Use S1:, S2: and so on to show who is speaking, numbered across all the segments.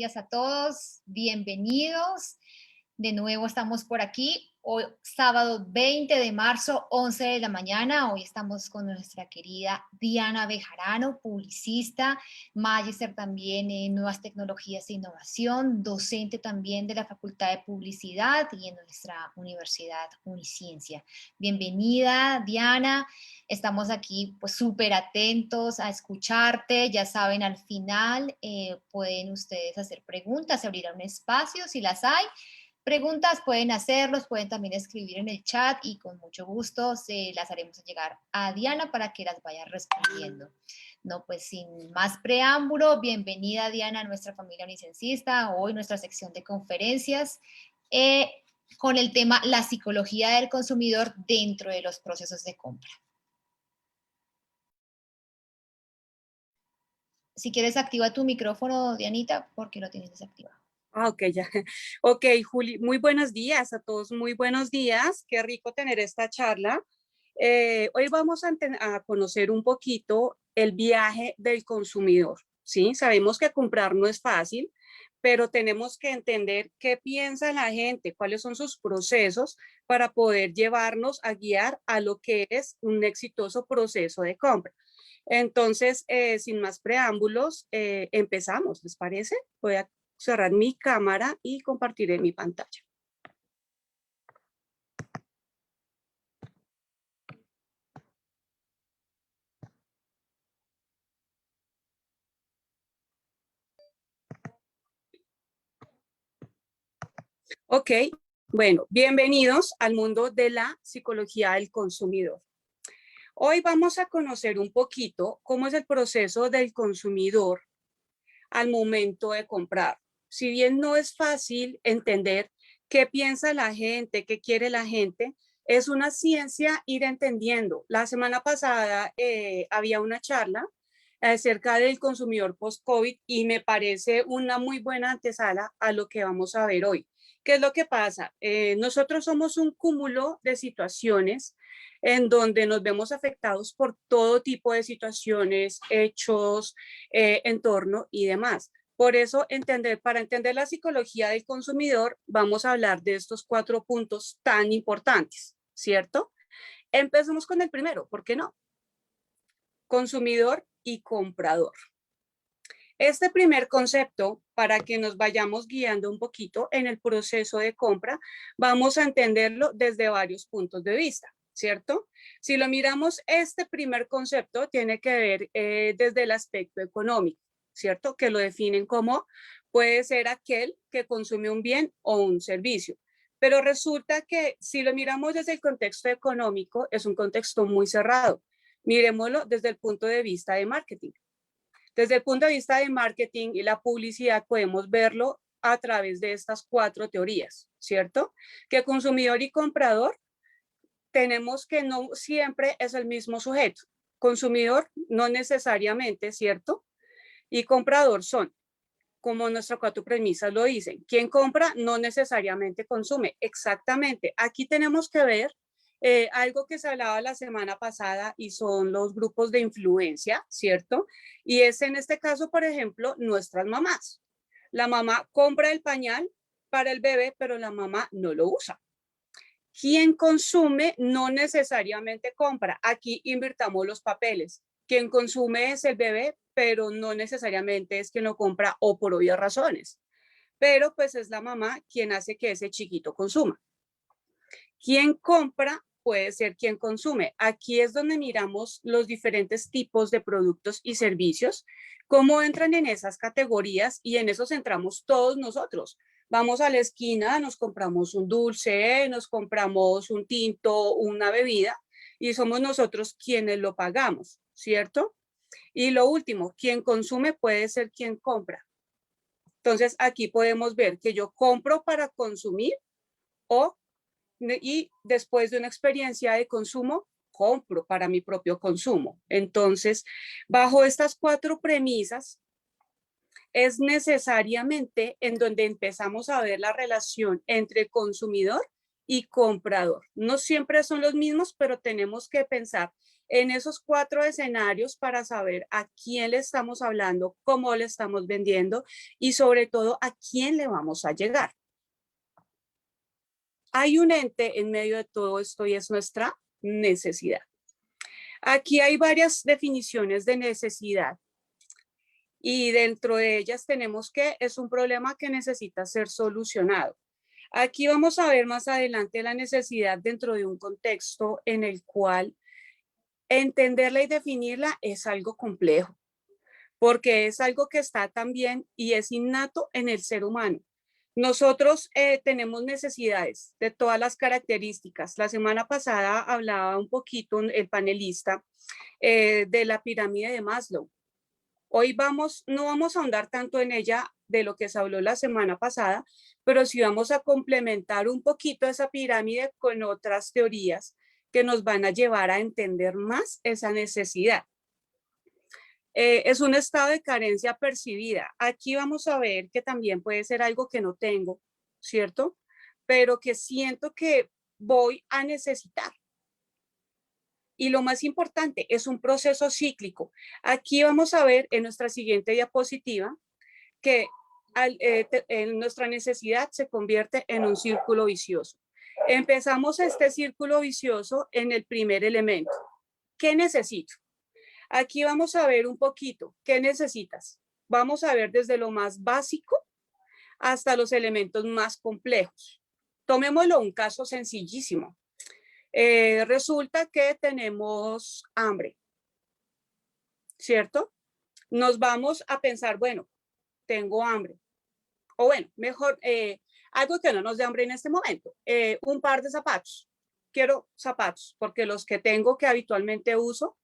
S1: días a todos, bienvenidos. De nuevo estamos por aquí, hoy sábado 20 de marzo, 11 de la mañana. Hoy estamos con nuestra querida Diana Bejarano, publicista, magíster también en nuevas tecnologías e innovación, docente también de la Facultad de Publicidad y en nuestra Universidad Uniciencia. Bienvenida, Diana. Estamos aquí pues súper atentos a escucharte. Ya saben, al final pueden ustedes hacer preguntas, abrir un espacio si las hay. Preguntas pueden hacerlos, pueden también escribir en el chat y con mucho gusto se las haremos llegar a Diana para que las vaya respondiendo. No, pues sin más preámbulo, bienvenida Diana a nuestra familia uniciencista, hoy nuestra sección de conferencias con el tema la psicología del consumidor dentro de los procesos de compra. Si quieres, activa tu micrófono, Dianita, porque lo tienes desactivado.
S2: Ok, ya. Ok, Juli, muy buenos días a todos, muy buenos días. Qué rico tener esta charla. Hoy vamos a conocer un poquito el viaje del consumidor, ¿sí? Sabemos que comprar no es fácil, pero tenemos que entender qué piensa la gente, cuáles son sus procesos para poder llevarnos a guiar a lo que es un exitoso proceso de compra. Entonces, sin más preámbulos, empezamos, ¿les parece? Voy a cerrar mi cámara y compartiré mi pantalla. Ok, bueno, bienvenidos al mundo de la psicología del consumidor. Hoy vamos a conocer un poquito cómo es el proceso del consumidor al momento de comprar. Si bien no es fácil entender qué piensa la gente, qué quiere la gente, es una ciencia ir entendiendo. La semana pasada había una charla acerca del consumidor post-COVID y me parece una muy buena antesala a lo que vamos a ver hoy. ¿Qué es lo que pasa? Nosotros somos un cúmulo de situaciones en donde nos vemos afectados por todo tipo de situaciones, hechos, entorno y demás. Por eso, para entender la psicología del consumidor, vamos a hablar de estos 4 puntos tan importantes, ¿cierto? Empecemos con el primero, ¿por qué no? Consumidor y comprador. Este primer concepto, para que nos vayamos guiando un poquito en el proceso de compra, vamos a entenderlo desde varios puntos de vista, ¿cierto? Si lo miramos, este primer concepto tiene que ver desde el aspecto económico, ¿cierto? Que lo definen como puede ser aquel que consume un bien o un servicio. Pero resulta que si lo miramos desde el contexto económico, es un contexto muy cerrado. Miremoslo desde el punto de vista de marketing. Desde el punto de vista de marketing y la publicidad podemos verlo a través de estas 4 teorías, ¿cierto? Que consumidor y comprador tenemos que no siempre es el mismo sujeto. Consumidor no necesariamente, ¿cierto? Y comprador son, como nuestras 4 premisas lo dicen, quien compra no necesariamente consume. Exactamente. Aquí tenemos que ver algo que se hablaba la semana pasada y son los grupos de influencia, ¿cierto? Y es en este caso, por ejemplo, nuestras mamás. La mamá compra el pañal para el bebé, pero la mamá no lo usa. Quien consume no necesariamente compra. Aquí invirtamos los papeles. Quien consume es el bebé, pero no necesariamente es quien lo compra o por obvias razones. Pero pues es la mamá quien hace que ese chiquito consuma. Quien compra puede ser quien consume. Aquí es donde miramos los diferentes tipos de productos y servicios, cómo entran en esas categorías y en eso centramos todos nosotros. Vamos a la esquina, nos compramos un dulce, nos compramos un tinto, una bebida y somos nosotros quienes lo pagamos, ¿cierto? Y lo último, quien consume puede ser quien compra. Entonces aquí podemos ver que yo compro para consumir y después de una experiencia de consumo, compro para mi propio consumo. Entonces, bajo estas 4 premisas, es necesariamente en donde empezamos a ver la relación entre consumidor y comprador. No siempre son los mismos, pero tenemos que pensar en esos 4 escenarios para saber a quién le estamos hablando, cómo le estamos vendiendo y sobre todo a quién le vamos a llegar. Hay un ente en medio de todo esto y es nuestra necesidad. Aquí hay varias definiciones de necesidad y dentro de ellas tenemos que es un problema que necesita ser solucionado. Aquí vamos a ver más adelante la necesidad dentro de un contexto en el cual entenderla y definirla es algo complejo, porque es algo que está también y es innato en el ser humano. Nosotros tenemos necesidades de todas las características. La semana pasada hablaba un poquito el panelista de la pirámide de Maslow. Hoy no vamos a ahondar tanto en ella de lo que se habló la semana pasada, pero sí vamos a complementar un poquito esa pirámide con otras teorías que nos van a llevar a entender más esa necesidad. Es un estado de carencia percibida. Aquí vamos a ver que también puede ser algo que no tengo, ¿cierto? Pero que siento que voy a necesitar. Y lo más importante, es un proceso cíclico. Aquí vamos a ver en nuestra siguiente diapositiva que nuestra necesidad se convierte en un círculo vicioso. Empezamos este círculo vicioso en el primer elemento. ¿Qué necesito? Aquí vamos a ver un poquito qué necesitas. Vamos a ver desde lo más básico hasta los elementos más complejos. Tomémoslo un caso sencillísimo. Resulta que tenemos hambre, ¿cierto? Nos vamos a pensar, bueno, tengo hambre. O bueno, mejor, algo que no nos dé hambre en este momento. Un par de zapatos. Quiero zapatos porque los que tengo que habitualmente uso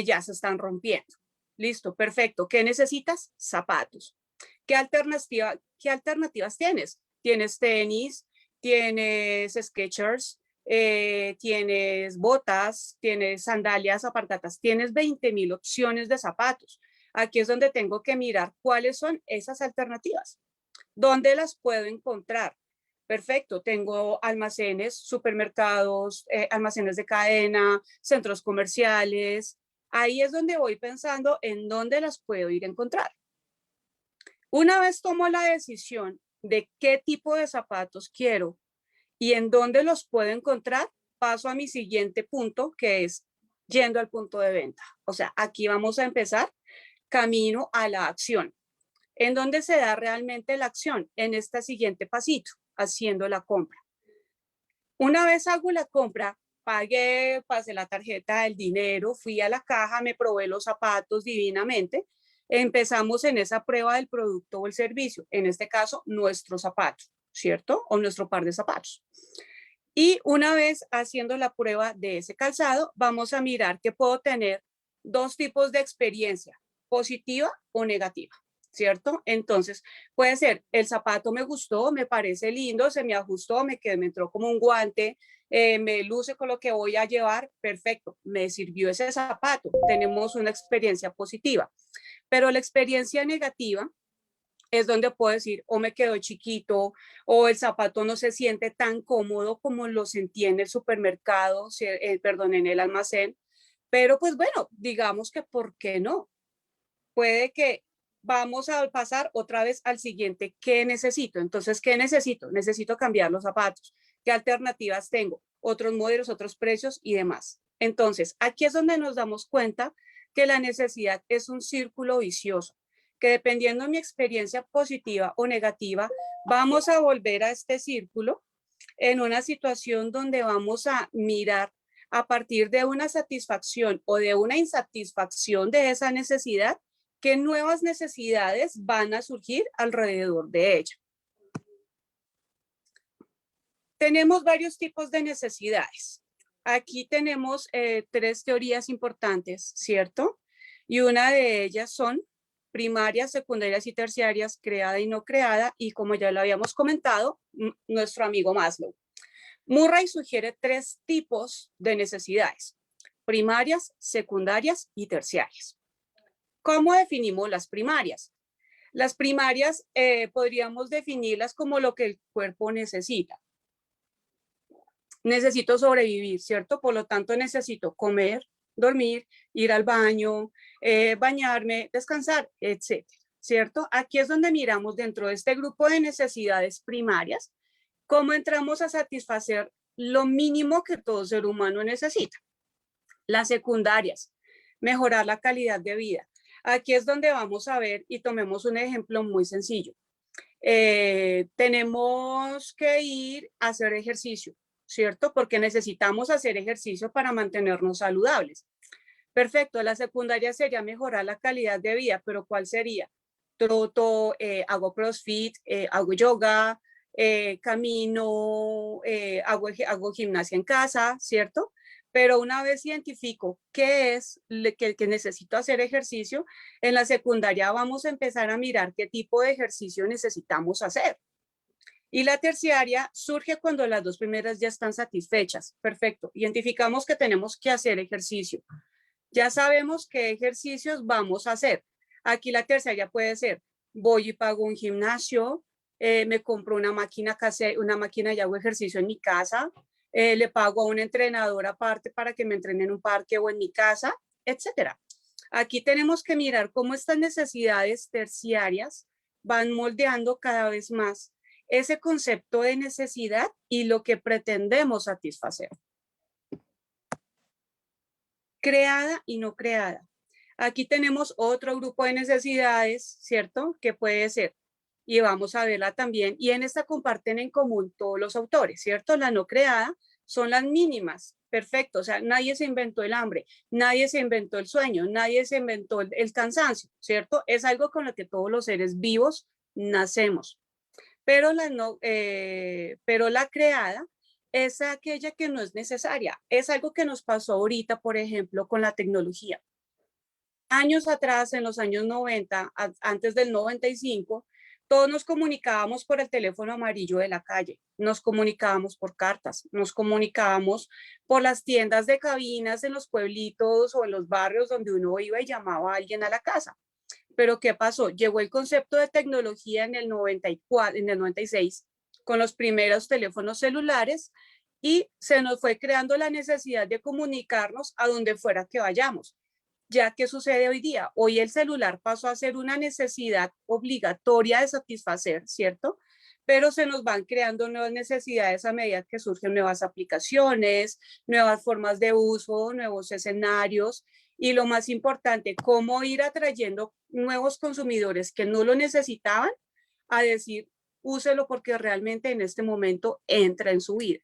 S2: ya se están rompiendo. Listo, perfecto. ¿Qué necesitas? Zapatos. ¿Qué alternativas tienes? Tienes tenis, tienes Skechers, tienes botas, tienes sandalias apartatas, tienes 20,000 opciones de zapatos. Aquí es donde tengo que mirar cuáles son esas alternativas. ¿Dónde las puedo encontrar? Perfecto, tengo almacenes, supermercados, almacenes de cadena, centros comerciales. Ahí es donde voy pensando en dónde las puedo ir a encontrar. Una vez tomo la decisión de qué tipo de zapatos quiero y en dónde los puedo encontrar, paso a mi siguiente punto, que es yendo al punto de venta. O sea, aquí vamos a empezar camino a la acción. ¿En dónde se da realmente la acción? En este siguiente pasito, haciendo la compra. Una vez hago la compra, pagué, pasé la tarjeta, el dinero, fui a la caja, me probé los zapatos divinamente. Empezamos en esa prueba del producto o el servicio, en este caso, nuestro zapato, ¿cierto? O nuestro par de zapatos. Y una vez haciendo la prueba de ese calzado, vamos a mirar que puedo tener 2 tipos de experiencia, positiva o negativa, ¿cierto? Entonces, puede ser, el zapato me gustó, me parece lindo, se me ajustó, me entró como un guante, me luce con lo que voy a llevar, perfecto, me sirvió ese zapato, tenemos una experiencia positiva. Pero la experiencia negativa es donde puedo decir, o me quedó chiquito, o el zapato no se siente tan cómodo como lo sentí en el supermercado, perdón, en el almacén. Pero pues bueno, digamos que ¿por qué no? Puede que vamos a pasar otra vez al siguiente, ¿qué necesito? Entonces, ¿qué necesito? Necesito cambiar los zapatos. ¿Qué alternativas tengo? Otros modelos, otros precios y demás. Entonces, aquí es donde nos damos cuenta que la necesidad es un círculo vicioso, que dependiendo de mi experiencia positiva o negativa, vamos a volver a este círculo en una situación donde vamos a mirar a partir de una satisfacción o de una insatisfacción de esa necesidad, qué nuevas necesidades van a surgir alrededor de ella. Tenemos varios tipos de necesidades. Aquí tenemos 3 teorías importantes, ¿cierto? Y una de ellas son primarias, secundarias y terciarias, creada y no creada, y como ya lo habíamos comentado, nuestro amigo Maslow. Murray sugiere 3 tipos de necesidades, primarias, secundarias y terciarias. ¿Cómo definimos las primarias? Las primarias podríamos definirlas como lo que el cuerpo necesita. Necesito sobrevivir, ¿cierto? Por lo tanto, necesito comer, dormir, ir al baño, bañarme, descansar, etcétera, ¿cierto? Aquí es donde miramos dentro de este grupo de necesidades primarias cómo entramos a satisfacer lo mínimo que todo ser humano necesita. Las secundarias, mejorar la calidad de vida. Aquí es donde vamos a ver y tomemos un ejemplo muy sencillo. Tenemos que ir a hacer ejercicio, ¿cierto? Porque necesitamos hacer ejercicio para mantenernos saludables. Perfecto, la secundaria sería mejorar la calidad de vida, pero ¿cuál sería? Troto, hago CrossFit, hago yoga, camino, hago gimnasia en casa, ¿cierto? Pero una vez identifico qué es que necesito hacer ejercicio, en la secundaria vamos a empezar a mirar qué tipo de ejercicio necesitamos hacer. Y la terciaria surge cuando las dos primeras ya están satisfechas. Perfecto, identificamos que tenemos que hacer ejercicio. Ya sabemos qué ejercicios vamos a hacer. Aquí la tercera puede ser, voy y pago un gimnasio, me compro una máquina y hago ejercicio en mi casa, le pago a un entrenador aparte para que me entrene en un parque o en mi casa, etcétera. Aquí tenemos que mirar cómo estas necesidades terciarias van moldeando cada vez más ese concepto de necesidad y lo que pretendemos satisfacer. Creada y no creada. Aquí tenemos otro grupo de necesidades, ¿cierto? Que puede ser, y vamos a verla también, y en esta comparten en común todos los autores, ¿cierto? La no creada son las mínimas, perfecto, o sea, nadie se inventó el hambre, nadie se inventó el sueño, nadie se inventó el cansancio, ¿cierto? Es algo con lo que todos los seres vivos nacemos, pero pero la creada es aquella que no es necesaria. Es algo que nos pasó ahorita, por ejemplo, con la tecnología. Años atrás, en los años 90, antes del 95, todos nos comunicábamos por el teléfono amarillo de la calle, nos comunicábamos por cartas, nos comunicábamos por las tiendas de cabinas en los pueblitos o en los barrios donde uno iba y llamaba a alguien a la casa. Pero ¿qué pasó? Llegó el concepto de tecnología en el 94, en el 96, con los primeros teléfonos celulares y se nos fue creando la necesidad de comunicarnos a donde fuera que vayamos. Ya que sucede hoy día, hoy el celular pasó a ser una necesidad obligatoria de satisfacer, ¿cierto? Pero se nos van creando nuevas necesidades a medida que surgen nuevas aplicaciones, nuevas formas de uso, nuevos escenarios y lo más importante, cómo ir atrayendo nuevos consumidores que no lo necesitaban a decir, úselo porque realmente en este momento entra en su vida.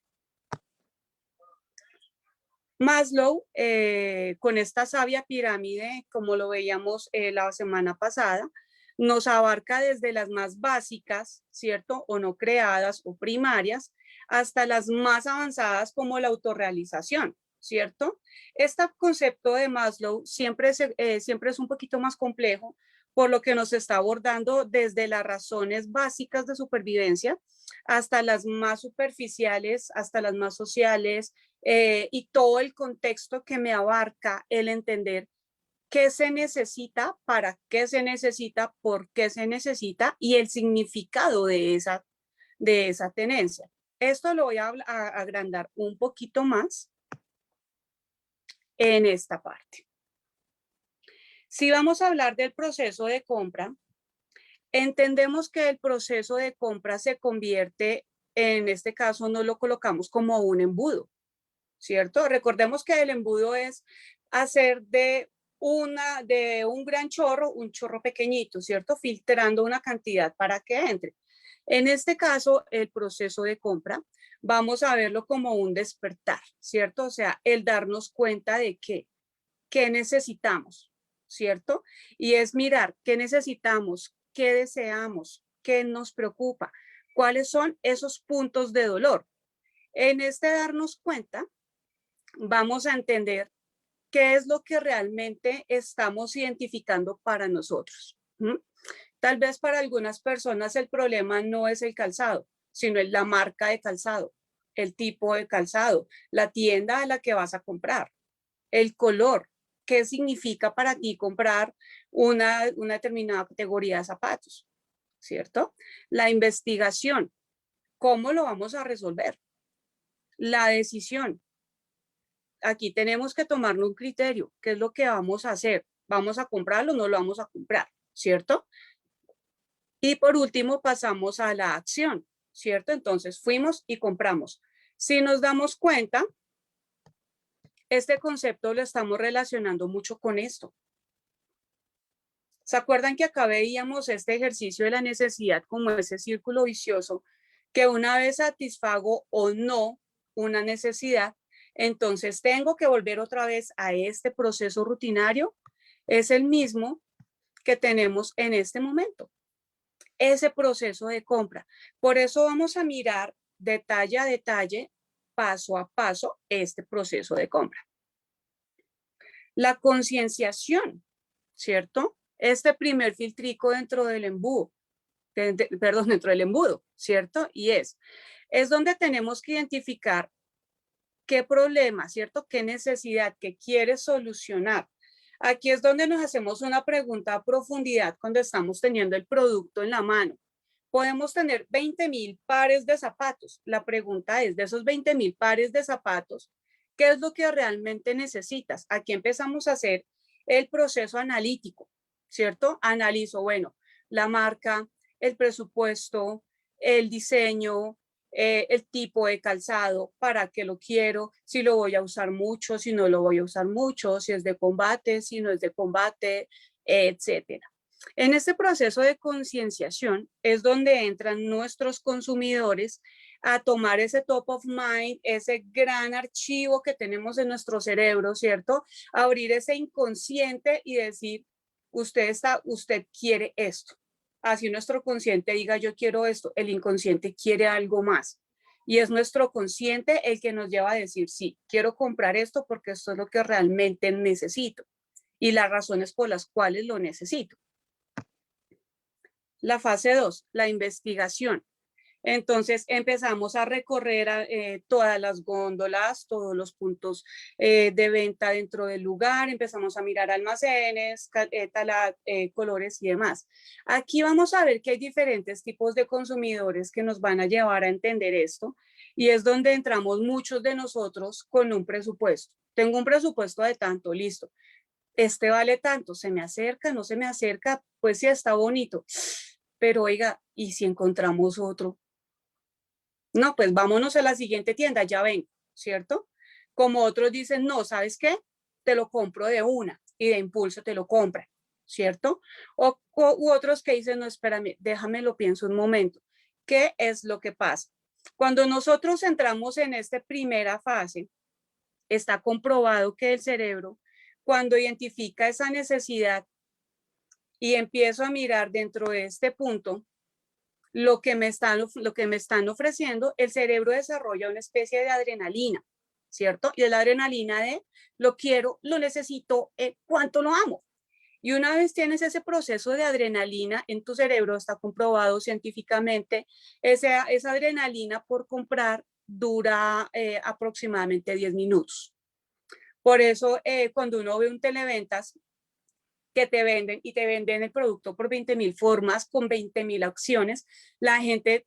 S2: Maslow, con esta sabia pirámide, como lo veíamos la semana pasada, nos abarca desde las más básicas, ¿cierto? O no creadas o primarias, hasta las más avanzadas como la autorrealización, ¿cierto? Este concepto de Maslow siempre es un poquito más complejo, por lo que nos está abordando desde las razones básicas de supervivencia hasta las más superficiales, hasta las más sociales, y todo el contexto que me abarca el entender qué se necesita, para qué se necesita, por qué se necesita y el significado de esa tenencia. Esto lo voy a agrandar un poquito más en esta parte. Si vamos a hablar del proceso de compra, entendemos que el proceso de compra se convierte, en este caso no lo colocamos como un embudo, ¿cierto? Recordemos que el embudo es hacer de un gran chorro, un chorro pequeñito, ¿cierto? Filtrando una cantidad para que entre. En este caso, el proceso de compra, vamos a verlo como un despertar, ¿cierto? O sea, el darnos cuenta de qué necesitamos, ¿cierto? Y es mirar qué necesitamos, qué deseamos, qué nos preocupa, cuáles son esos puntos de dolor. En este darnos cuenta, vamos a entender qué es lo que realmente estamos identificando para nosotros. Tal vez para algunas personas el problema no es el calzado, sino es la marca de calzado, el tipo de calzado, la tienda a la que vas a comprar, el color, qué significa para ti comprar una determinada categoría de zapatos, ¿cierto? La investigación, ¿cómo lo vamos a resolver? La decisión, aquí tenemos que tomarnos un criterio. ¿Qué es lo que vamos a hacer? ¿Vamos a comprarlo o no lo vamos a comprar? ¿Cierto? Y por último, pasamos a la acción, ¿cierto? Entonces, fuimos y compramos. Si nos damos cuenta, este concepto lo estamos relacionando mucho con esto. ¿Se acuerdan que acá veíamos este ejercicio de la necesidad como ese círculo vicioso que una vez satisfago o no una necesidad, entonces tengo que volver otra vez a este proceso rutinario? Es el mismo que tenemos en este momento, ese proceso de compra. Por eso vamos a mirar detalle a detalle, paso a paso, este proceso de compra. La concienciación, ¿cierto? Este primer filtrico dentro del embudo, dentro del embudo, ¿cierto? Y es donde tenemos que identificar qué problema, ¿cierto? ¿Qué necesidad que quieres solucionar? Aquí es donde nos hacemos una pregunta a profundidad cuando estamos teniendo el producto en la mano. Podemos tener 20,000 pares de zapatos. La pregunta es, de esos 20,000 pares de zapatos, ¿qué es lo que realmente necesitas? Aquí empezamos a hacer el proceso analítico, ¿cierto? Analizo, bueno, la marca, el presupuesto, el diseño, el tipo de calzado, para qué lo quiero, si lo voy a usar mucho, si no lo voy a usar mucho, si es de combate, si no es de combate, etcétera. En este proceso de concienciación es donde entran nuestros consumidores a tomar ese top of mind, ese gran archivo que tenemos en nuestro cerebro, ¿cierto? Abrir ese inconsciente y decir, usted quiere esto. Así nuestro consciente diga, yo quiero esto, el inconsciente quiere algo más. Y es nuestro consciente el que nos lleva a decir, sí, quiero comprar esto porque esto es lo que realmente necesito y las razones por las cuales lo necesito. La fase 2, la investigación. Entonces empezamos a recorrer todas las góndolas, todos los puntos de venta dentro del lugar, empezamos a mirar almacenes, colores y demás. Aquí vamos a ver que hay diferentes tipos de consumidores que nos van a llevar a entender esto y es donde entramos muchos de nosotros con un presupuesto. Tengo un presupuesto de tanto, listo. Este vale tanto, se me acerca, no se me acerca, pues sí está bonito. Pero oiga, ¿y si encontramos otro? No, pues vámonos a la siguiente tienda, ya ven, ¿cierto? Como otros dicen, no, ¿sabes qué? Te lo compro de una y de impulso te lo compra, ¿cierto? U otros que dicen, no, espérame, déjame lo pienso un momento. ¿Qué es lo que pasa? Cuando nosotros entramos en esta primera fase, está comprobado que el cerebro, cuando identifica esa necesidad y empiezo a mirar dentro de este punto, lo que me están ofreciendo, el cerebro desarrolla una especie de adrenalina, ¿cierto? Y es la adrenalina de lo quiero, lo necesito, cuánto lo amo. Y una vez tienes ese proceso de adrenalina en tu cerebro, está comprobado científicamente, esa adrenalina por comprar dura aproximadamente 10 minutos. Por eso, cuando uno ve un televentas que te venden y te venden el producto por 20,000 formas, con 20,000 opciones, la gente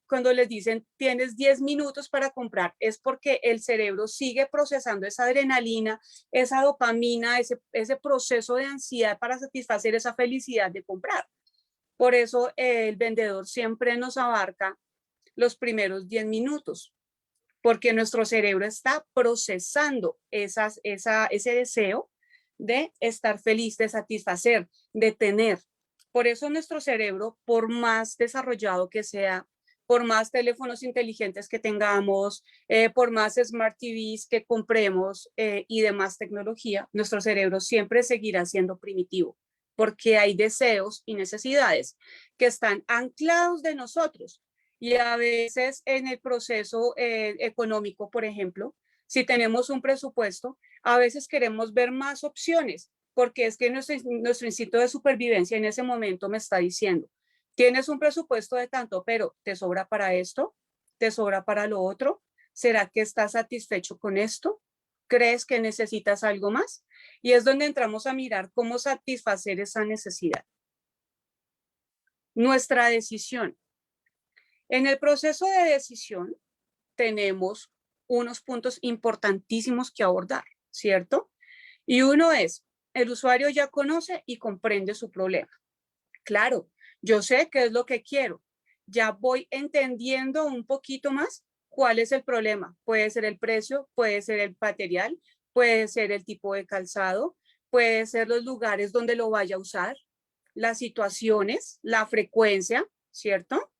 S2: cuando les dicen tienes 10 minutos para comprar, es porque el cerebro sigue procesando esa adrenalina, esa dopamina, ese proceso de ansiedad para satisfacer esa felicidad de comprar. Por eso el vendedor siempre nos abarca los primeros 10 minutos, porque nuestro cerebro está procesando ese deseo de estar feliz, de satisfacer, de tener. Por eso nuestro cerebro, por más desarrollado que sea, por más teléfonos inteligentes que tengamos, por más smart TVs que compremos y demás tecnología, nuestro cerebro siempre seguirá siendo primitivo, porque hay deseos y necesidades que están anclados de nosotros. Y a veces en el proceso económico, por ejemplo, si tenemos un presupuesto, a veces queremos ver más opciones, porque es que nuestro instinto de supervivencia en ese momento me está diciendo, tienes un presupuesto de tanto, pero ¿te sobra para esto? ¿Te sobra para lo otro? ¿Será que estás satisfecho con esto? ¿Crees que necesitas algo más? Y es donde entramos a mirar cómo satisfacer esa necesidad. Nuestra decisión. En el proceso de decisión tenemos unos puntos importantísimos que abordar, ¿cierto? Y uno es, el usuario ya conoce y comprende su problema. Claro, yo sé qué es lo que quiero. Ya voy entendiendo un poquito más cuál es el problema. Puede ser el precio, puede ser el material, puede ser el tipo de calzado, puede ser los lugares donde lo vaya a usar, las situaciones, la frecuencia, ¿cierto?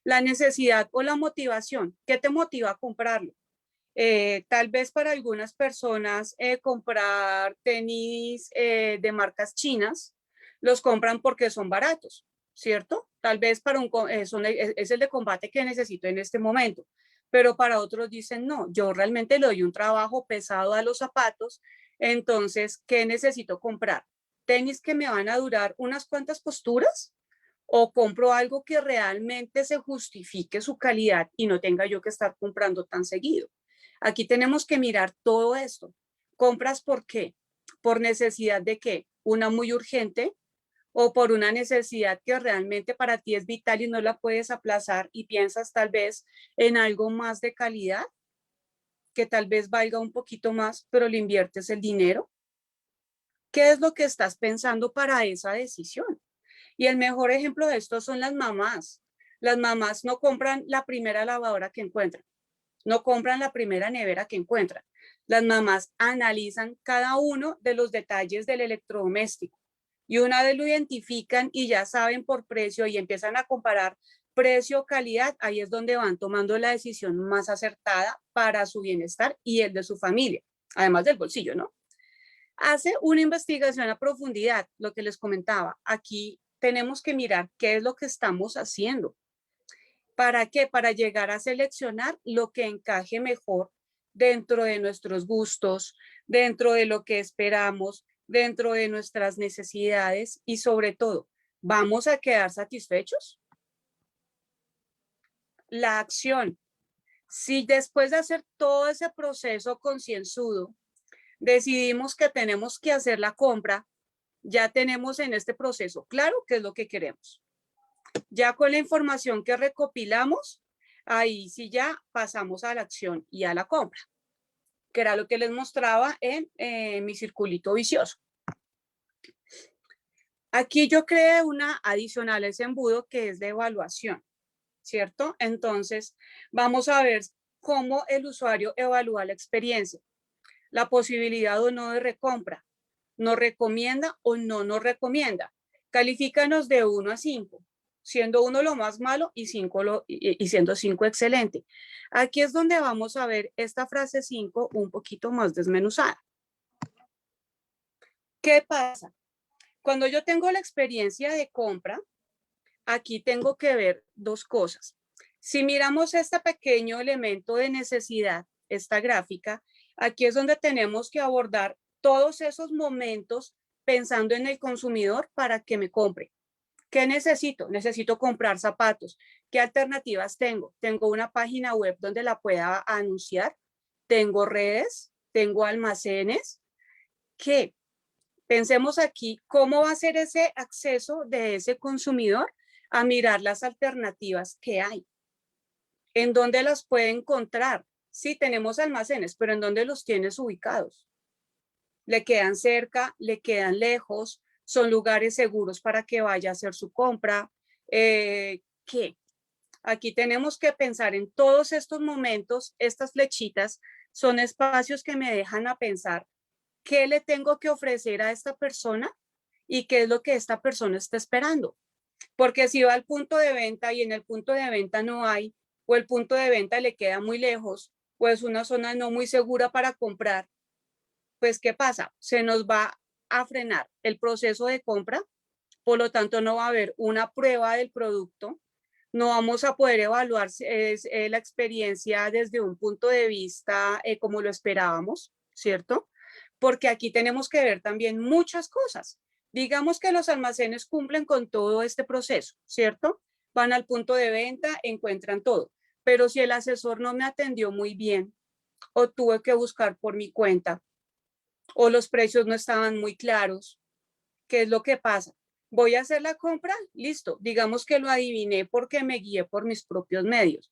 S2: La necesidad o la motivación. ¿Qué te motiva a comprarlo? Tal vez para algunas personas comprar tenis de marcas chinas, los compran porque son baratos, ¿cierto? Tal vez para es el de combate que necesito en este momento, pero para otros dicen, no, yo realmente le doy un trabajo pesado a los zapatos, entonces, ¿qué necesito comprar? ¿Tenis que me van a durar unas cuantas posturas? ¿O compro algo que realmente se justifique su calidad y no tenga yo que estar comprando tan seguido? Aquí tenemos que mirar todo esto. ¿Compras por qué? ¿Por necesidad de qué? ¿Una muy urgente o por una necesidad que realmente para ti es vital y no la puedes aplazar y piensas tal vez en algo más de calidad que tal vez valga un poquito más, pero le inviertes el dinero? ¿Qué es lo que estás pensando para esa decisión? Y el mejor ejemplo de esto son las mamás. Las mamás no compran la primera lavadora que encuentran, no compran la primera nevera que encuentran. Las mamás analizan cada uno de los detalles del electrodoméstico y una vez lo identifican y ya saben por precio y empiezan a comparar precio-calidad, ahí es donde van tomando la decisión más acertada para su bienestar y el de su familia, además del bolsillo, ¿no? Hace una investigación a profundidad, lo que les comentaba. Aquí tenemos que mirar qué es lo que estamos haciendo. ¿Para qué? Para llegar a seleccionar lo que encaje mejor dentro de nuestros gustos, dentro de lo que esperamos, dentro de nuestras necesidades y sobre todo, ¿vamos a quedar satisfechos? La acción. Si después de hacer todo ese proceso concienzudo, decidimos que tenemos que hacer la compra, ya tenemos en este proceso claro qué es lo que queremos. Ya con la información que recopilamos, ahí sí ya pasamos a la acción y a la compra, que era lo que les mostraba en mi circulito vicioso. Aquí yo creé una adicional a ese embudo que es de evaluación, ¿cierto? Entonces, vamos a ver cómo el usuario evalúa la experiencia, la posibilidad o no de recompra, nos recomienda o no nos recomienda. Califícanos de 1 a 5, siendo 1 lo más malo y siendo 5 excelente. Aquí es donde vamos a ver esta frase 5 un poquito más desmenuzada. ¿Qué pasa? Cuando yo tengo la experiencia de compra, aquí tengo que ver dos cosas. Si miramos este pequeño elemento de necesidad, esta gráfica, aquí es donde tenemos que abordar todos esos momentos pensando en el consumidor para que me compre. ¿Qué necesito? Necesito comprar zapatos. ¿Qué alternativas tengo? Tengo una página web donde la pueda anunciar. Tengo redes, tengo almacenes. ¿Qué? Pensemos aquí, ¿cómo va a ser ese acceso de ese consumidor a mirar las alternativas que hay? ¿En dónde las puede encontrar? Sí, tenemos almacenes, pero ¿en dónde los tienes ubicados? ¿Le quedan cerca? ¿Le quedan lejos? ¿Son lugares seguros para que vaya a hacer su compra? ¿Qué? Aquí tenemos que pensar en todos estos momentos. Estas flechitas son espacios que me dejan a pensar qué le tengo que ofrecer a esta persona y qué es lo que esta persona está esperando. Porque si va al punto de venta y en el punto de venta no hay, o el punto de venta le queda muy lejos, o es una zona no muy segura para comprar, pues ¿qué pasa? Se nos va a frenar el proceso de compra, por lo tanto no va a haber una prueba del producto, no vamos a poder evaluar la experiencia desde un punto de vista como lo esperábamos, ¿cierto? Porque aquí tenemos que ver también muchas cosas. Digamos que los almacenes cumplen con todo este proceso, ¿cierto? Van al punto de venta, encuentran todo. Pero si el asesor no me atendió muy bien o tuve que buscar por mi cuenta o los precios no estaban muy claros, ¿qué es lo que pasa? Voy a hacer la compra, listo. Digamos que lo adiviné porque me guié por mis propios medios.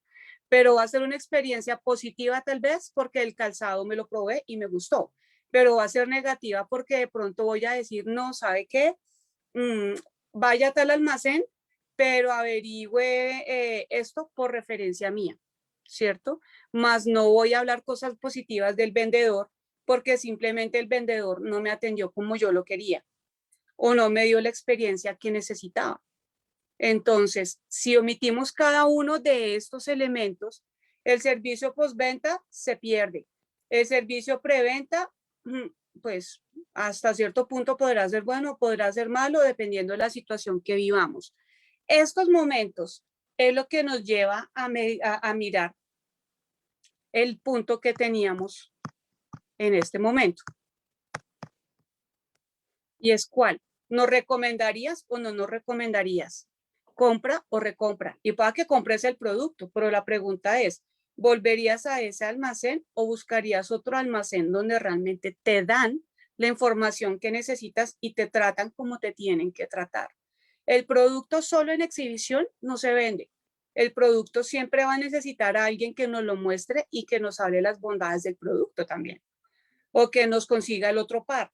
S2: pero va a ser una experiencia positiva tal vez porque el calzado me lo probé y me gustó, pero va a ser negativa porque de pronto voy a decir, no, ¿sabe qué? Vaya a tal almacén, pero averigüe esto por referencia mía, ¿cierto? Más no voy a hablar cosas positivas del vendedor porque simplemente el vendedor no me atendió como yo lo quería o no me dio la experiencia que necesitaba. Entonces, si omitimos cada uno de estos elementos, el servicio postventa se pierde. El servicio preventa, pues hasta cierto punto podrá ser bueno, podrá ser malo, dependiendo de la situación que vivamos. Estos momentos es lo que nos lleva a mirar el punto que teníamos en este momento. Y es cuál. ¿Nos recomendarías o no nos recomendarías? Compra o recompra. Y para que compres el producto, pero la pregunta es, ¿volverías a ese almacén o buscarías otro almacén donde realmente te dan la información que necesitas y te tratan como te tienen que tratar? El producto solo en exhibición no se vende. El producto siempre va a necesitar a alguien que nos lo muestre y que nos hable las bondades del producto también. O que nos consiga el otro par.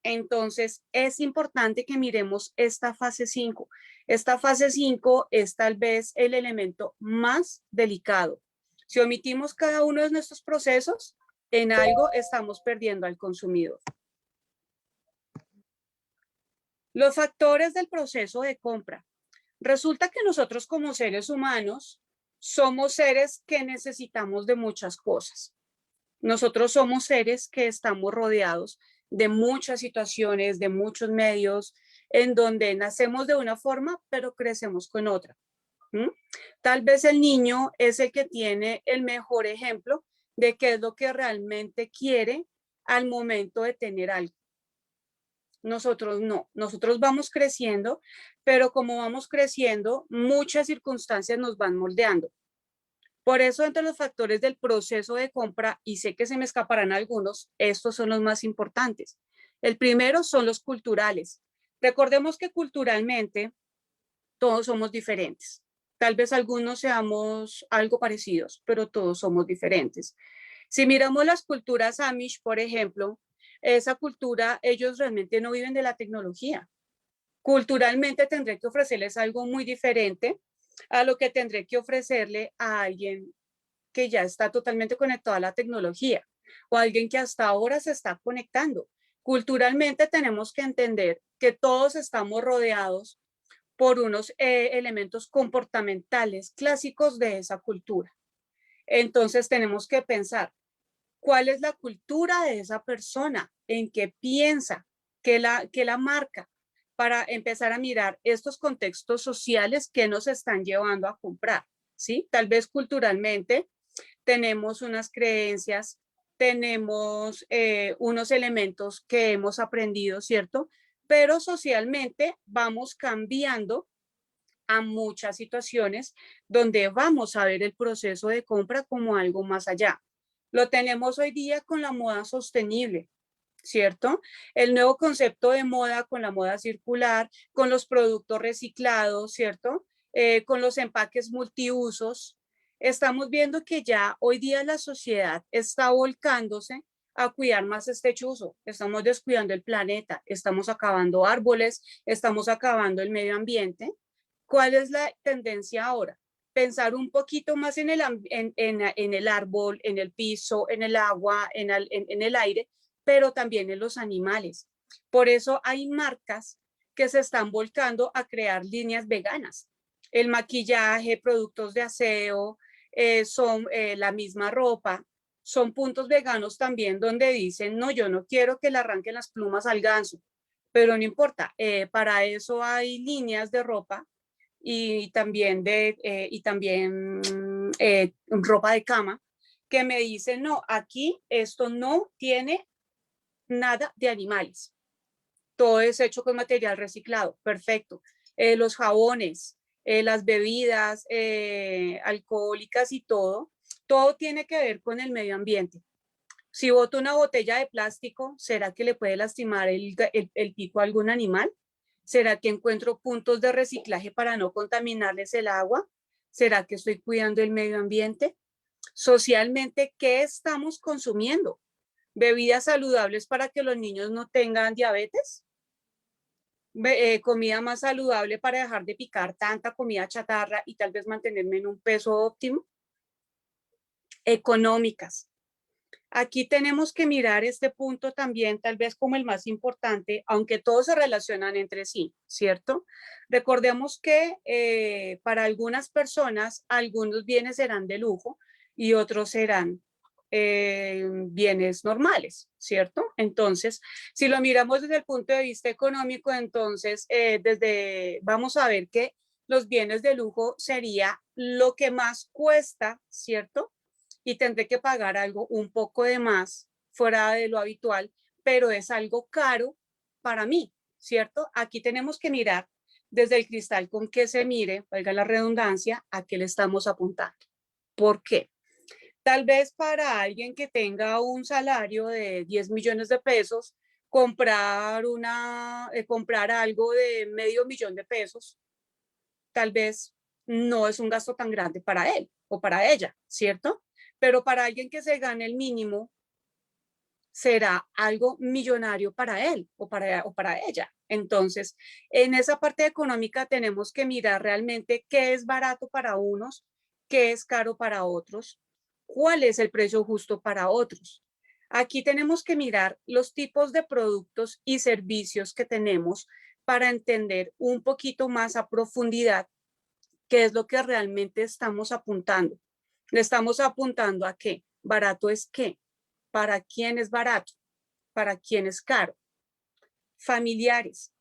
S2: Entonces, es importante que miremos esta fase 5. Esta fase 5 es tal vez el elemento más delicado. Si omitimos cada uno de nuestros procesos, en algo estamos perdiendo al consumidor. Los factores del proceso de compra. Resulta que nosotros como seres humanos somos seres que necesitamos de muchas cosas. Nosotros somos seres que estamos rodeados de muchas situaciones, de muchos medios, en donde nacemos de una forma, pero crecemos con otra. Tal vez el niño es el que tiene el mejor ejemplo de qué es lo que realmente quiere al momento de tener algo. Nosotros no, nosotros vamos creciendo, pero como vamos creciendo, muchas circunstancias nos van moldeando. Por eso, entre los factores del proceso de compra, y sé que se me escaparán algunos, estos son los más importantes. El primero son los culturales. Recordemos que culturalmente todos somos diferentes. Tal vez algunos seamos algo parecidos, pero todos somos diferentes. Si miramos las culturas Amish, por ejemplo, esa cultura, ellos realmente no viven de la tecnología. Culturalmente tendré que ofrecerles algo muy diferente a lo que tendré que ofrecerle a alguien que ya está totalmente conectado a la tecnología o alguien que hasta ahora se está conectando. Culturalmente tenemos que entender que todos estamos rodeados por unos elementos comportamentales clásicos de esa cultura. Entonces tenemos que pensar cuál es la cultura de esa persona, en qué piensa, qué la marca, para empezar a mirar estos contextos sociales que nos están llevando a comprar, ¿sí? Tal vez culturalmente tenemos unas creencias, tenemos unos elementos que hemos aprendido, ¿cierto? Pero socialmente vamos cambiando a muchas situaciones donde vamos a ver el proceso de compra como algo más allá. Lo tenemos hoy día con la moda sostenible, ¿cierto? El nuevo concepto de moda con la moda circular, con los productos reciclados, ¿cierto? Con los empaques multiusos. Estamos viendo que ya hoy día la sociedad está volcándose a cuidar más este chuzo. Estamos descuidando el planeta, estamos acabando árboles, estamos acabando el medio ambiente. ¿Cuál es la tendencia ahora? Pensar un poquito más en el árbol, en el piso, en el agua, en el aire, pero también en los animales. Por eso hay marcas que se están volcando a crear líneas veganas. El maquillaje, productos de aseo, son la misma ropa, son puntos veganos también donde dicen, no, yo no quiero que le arranquen las plumas al ganso, pero no importa, para eso hay líneas de ropa y también ropa de cama que me dicen, no, aquí esto no tiene nada de animales. Todo es hecho con material reciclado. Perfecto. Los jabones, las bebidas alcohólicas y todo tiene que ver con el medio ambiente. Si boto una botella de plástico, ¿será que le puede lastimar el pico a algún animal? ¿Será que encuentro puntos de reciclaje para no contaminarles el agua? ¿Será que estoy cuidando el medio ambiente? Socialmente, ¿qué estamos consumiendo? ¿Bebidas saludables para que los niños no tengan diabetes? ¿Comida más saludable para dejar de picar tanta comida chatarra y tal vez mantenerme en un peso óptimo? Económicas. Aquí tenemos que mirar este punto también, tal vez como el más importante, aunque todos se relacionan entre sí, ¿cierto? Recordemos que para algunas personas, algunos bienes serán de lujo y otros serán bienes normales, ¿cierto? Entonces, si lo miramos desde el punto de vista económico, entonces, vamos a ver que los bienes de lujo sería lo que más cuesta, ¿cierto? Y tendré que pagar algo un poco de más fuera de lo habitual, pero es algo caro para mí, ¿cierto? Aquí tenemos que mirar desde el cristal con que se mire, valga la redundancia, a qué le estamos apuntando. ¿Por qué? Tal vez para alguien que tenga un salario de 10 millones de pesos, comprar algo de medio millón de pesos, tal vez no es un gasto tan grande para él o para ella, ¿cierto? Pero para alguien que se gane el mínimo, será algo millonario para él o para ella. Entonces, en esa parte económica tenemos que mirar realmente qué es barato para unos, qué es caro para otros, cuál es el precio justo para otros. Aquí tenemos que mirar los tipos de productos y servicios que tenemos para entender un poquito más a profundidad qué es lo que realmente estamos apuntando. Le estamos apuntando a qué. Barato es qué. ¿Para quién es barato? ¿Para quién es caro? Familiares.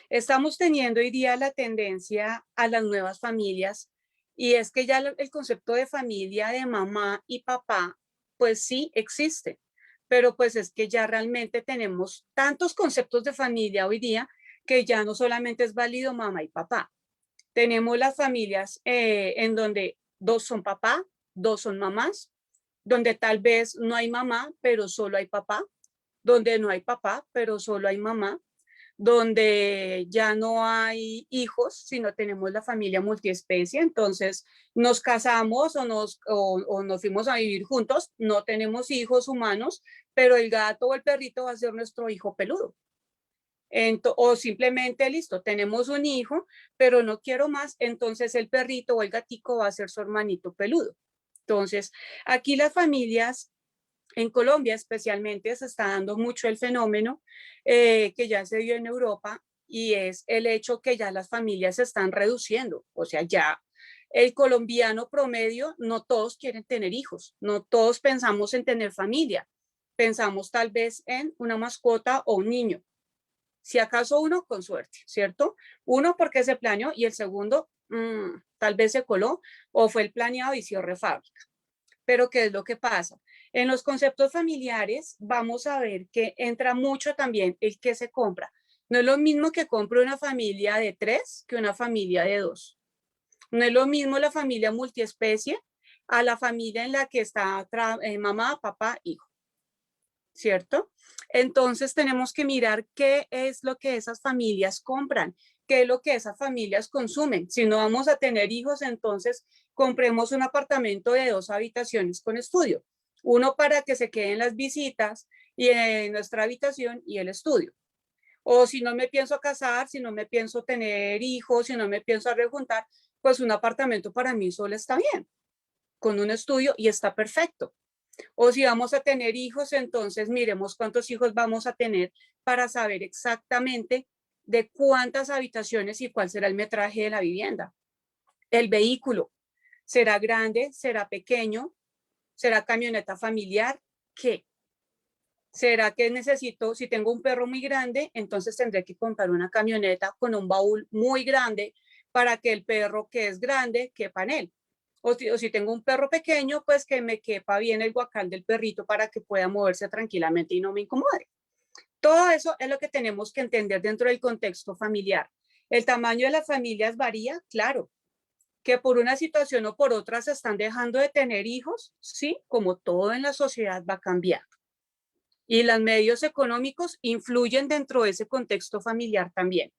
S2: Estamos teniendo hoy día la tendencia a las nuevas familias y es que ya el concepto de familia de mamá y papá, pues sí existe, pero pues es que ya realmente tenemos tantos conceptos de familia hoy día que ya no solamente es válido mamá y papá. Tenemos las familias en donde dos son papá, dos son mamás, donde tal vez no hay mamá, pero solo hay papá, donde no hay papá, pero solo hay mamá, donde ya no hay hijos, sino tenemos la familia multiespecie, entonces nos casamos o nos fuimos a vivir juntos, no tenemos hijos humanos, pero el gato o el perrito va a ser nuestro hijo peludo. O simplemente, listo, tenemos un hijo, pero no quiero más, entonces el perrito o el gatico va a ser su hermanito peludo. Entonces, aquí las familias, en Colombia especialmente, se está dando mucho el fenómeno que ya se dio en Europa y es el hecho que ya las familias se están reduciendo. O sea, ya el colombiano promedio, no todos quieren tener hijos, no todos pensamos en tener familia, pensamos tal vez en una mascota o un niño. Si acaso uno, con suerte, ¿cierto? Uno porque se planeó y el segundo tal vez se coló o fue el planeado y cierre fábrica. Pero ¿qué es lo que pasa? En los conceptos familiares vamos a ver que entra mucho también el que se compra. No es lo mismo que compre una familia de 3 que una familia de 2. No es lo mismo la familia multiespecie a la familia en la que está mamá, papá, hijo. ¿Cierto? Entonces tenemos que mirar qué es lo que esas familias compran, qué es lo que esas familias consumen. Si no vamos a tener hijos, entonces compremos un apartamento de 2 habitaciones con estudio. Uno para que se queden las visitas y en nuestra habitación y el estudio. O si no me pienso casar, si no me pienso tener hijos, si no me pienso rejuntar, pues un apartamento para mí solo está bien, con un estudio y está perfecto. O si vamos a tener hijos, entonces miremos cuántos hijos vamos a tener para saber exactamente de cuántas habitaciones y cuál será el metraje de la vivienda. El vehículo, ¿será grande? ¿Será pequeño? ¿Será camioneta familiar? ¿Qué? ¿Será que necesito, si tengo un perro muy grande, entonces tendré que comprar una camioneta con un baúl muy grande para que el perro que es grande quepa en él? O si tengo un perro pequeño, pues que me quepa bien el guacal del perrito para que pueda moverse tranquilamente y no me incomode. Todo eso es lo que tenemos que entender dentro del contexto familiar. ¿El tamaño de las familias varía? Claro. ¿Que por una situación o por otra se están dejando de tener hijos? Sí, como todo en la sociedad va a cambiar. Y los medios económicos influyen dentro de ese contexto familiar también.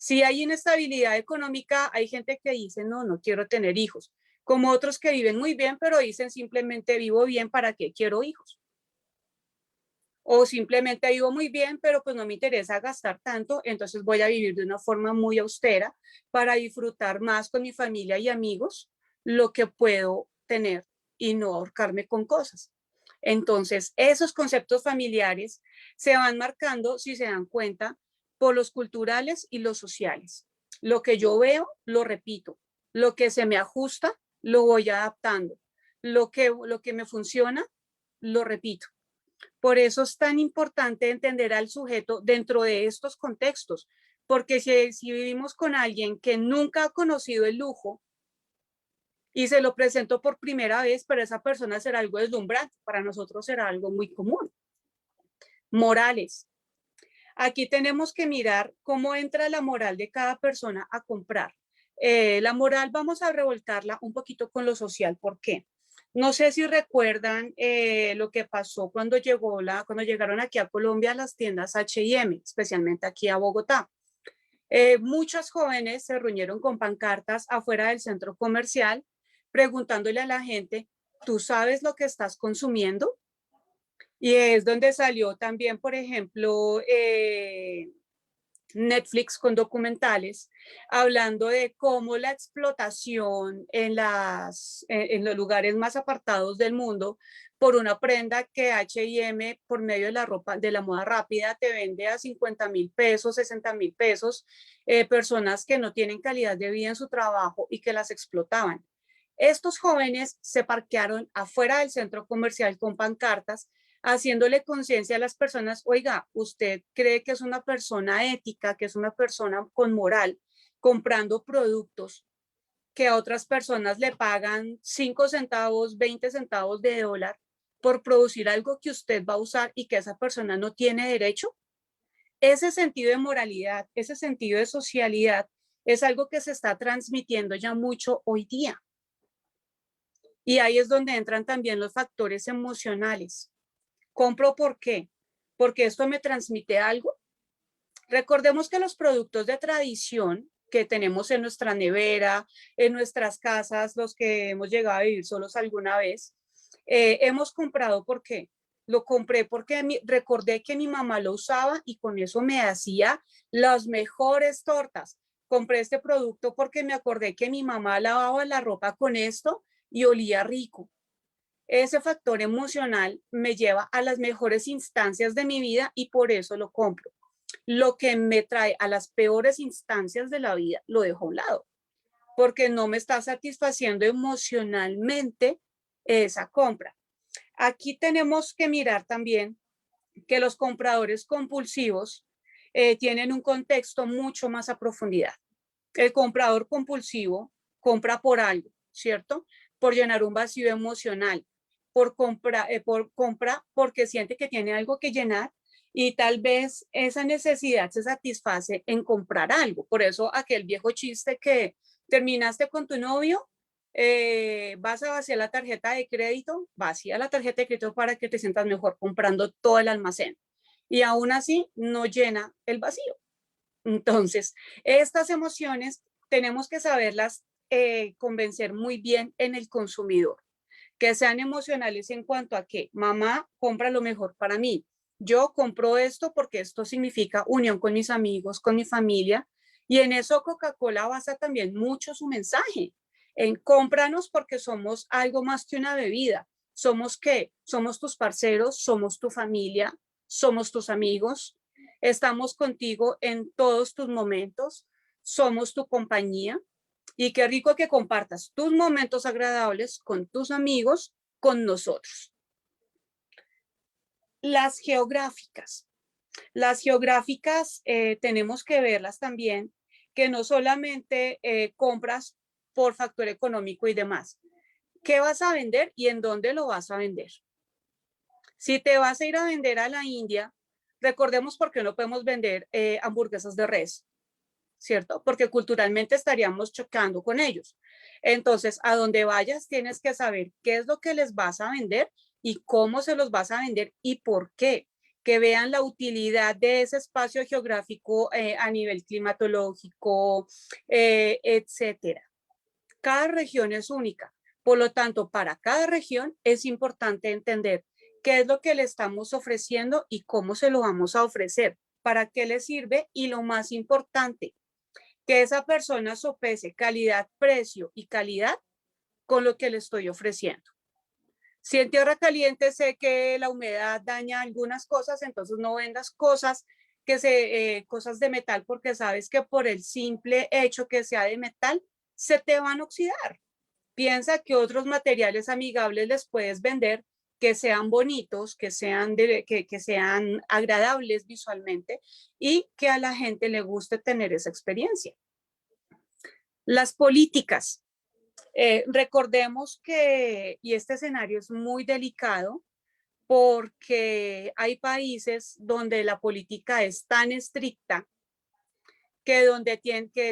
S2: Si hay inestabilidad económica, hay gente que dice, no, no quiero tener hijos, como otros que viven muy bien, pero dicen simplemente vivo bien, ¿para qué quiero hijos? O simplemente vivo muy bien, pero pues no me interesa gastar tanto, entonces voy a vivir de una forma muy austera para disfrutar más con mi familia y amigos lo que puedo tener y no ahorcarme con cosas. Entonces, esos conceptos familiares se van marcando, si se dan cuenta, por los culturales y los sociales. Lo que yo veo, lo repito. Lo que se me ajusta, lo voy adaptando. Lo que me funciona, lo repito. Por eso es tan importante entender al sujeto dentro de estos contextos, porque si vivimos con alguien que nunca ha conocido el lujo y se lo presento por primera vez, para esa persona será algo deslumbrante, para nosotros será algo muy común. Morales. Aquí tenemos que mirar cómo entra la moral de cada persona a comprar. La moral vamos a revolcarla un poquito con lo social. ¿Por qué? No sé si recuerdan lo que pasó cuando llegaron aquí a Colombia las tiendas H&M, especialmente aquí a Bogotá. Muchas jóvenes se reunieron con pancartas afuera del centro comercial preguntándole a la gente, ¿tú sabes lo que estás consumiendo? Y es donde salió también, por ejemplo, Netflix con documentales hablando de cómo la explotación en los lugares más apartados del mundo por una prenda que H&M por medio de la ropa, de la moda rápida, te vende a 50.000 pesos, 60.000 pesos, personas que no tienen calidad de vida en su trabajo y que las explotaban. Estos jóvenes se parquearon afuera del centro comercial con pancartas haciéndole conciencia a las personas, oiga, usted cree que es una persona ética, que es una persona con moral, comprando productos que a otras personas le pagan 5 centavos, 20 centavos de dólar por producir algo que usted va a usar y que esa persona no tiene derecho. Ese sentido de moralidad, ese sentido de socialidad es algo que se está transmitiendo ya mucho hoy día. Y ahí es donde entran también los factores emocionales. ¿Compro por qué? Porque esto me transmite algo. Recordemos que los productos de tradición que tenemos en nuestra nevera, en nuestras casas, los que hemos llegado a vivir solos alguna vez, hemos comprado ¿por qué? Lo compré porque recordé que mi mamá lo usaba y con eso me hacía las mejores tortas. Compré este producto porque me acordé que mi mamá lavaba la ropa con esto y olía rico. Ese factor emocional me lleva a las mejores instancias de mi vida y por eso lo compro. Lo que me trae a las peores instancias de la vida lo dejo a un lado, porque no me está satisfaciendo emocionalmente esa compra. Aquí tenemos que mirar también que los compradores compulsivos tienen un contexto mucho más a profundidad. El comprador compulsivo compra por algo, ¿cierto? Por llenar un vacío emocional, por compra porque siente que tiene algo que llenar y tal vez esa necesidad se satisface en comprar algo. Por eso aquel viejo chiste que terminaste con tu novio, vas a vaciar la tarjeta de crédito, vacía la tarjeta de crédito para que te sientas mejor comprando todo el almacén. Y aún así no llena el vacío. Entonces, estas emociones tenemos que saberlas convencer muy bien en el consumidor, que sean emocionales en cuanto a que mamá compra lo mejor para mí. Yo compro esto porque esto significa unión con mis amigos, con mi familia. Y en eso Coca-Cola basa también mucho su mensaje. En cómpranos porque somos algo más que una bebida. ¿Somos qué? Somos tus parceros, somos tu familia, somos tus amigos. Estamos contigo en todos tus momentos. Somos tu compañía. Y qué rico que compartas tus momentos agradables con tus amigos, con nosotros. Las geográficas. Las geográficas tenemos que verlas también, que no solamente compras por factor económico y demás. ¿Qué vas a vender y en dónde lo vas a vender? Si te vas a ir a vender a la India, recordemos por qué no podemos vender hamburguesas de res, ¿cierto? Porque culturalmente estaríamos chocando con ellos. Entonces, a donde vayas, tienes que saber qué es lo que les vas a vender y cómo se los vas a vender y por qué. que vean la utilidad de ese espacio geográfico a nivel climatológico, etcétera. Cada región es única. Por lo tanto, para cada región es importante entender qué es lo que le estamos ofreciendo y cómo se lo vamos a ofrecer, para qué le sirve y lo más importante, que esa persona sopese calidad, precio y calidad con lo que le estoy ofreciendo. Si en tierra caliente sé que la humedad daña algunas cosas, entonces no vendas cosas cosas de metal, porque sabes que por el simple hecho que sea de metal, se te van a oxidar. Piensa que otros materiales amigables les puedes vender que sean bonitos, que sean agradables visualmente y que a la gente le guste tener esa experiencia. Las políticas. Recordemos que, y este escenario es muy delicado, porque hay países donde la política es tan estricta que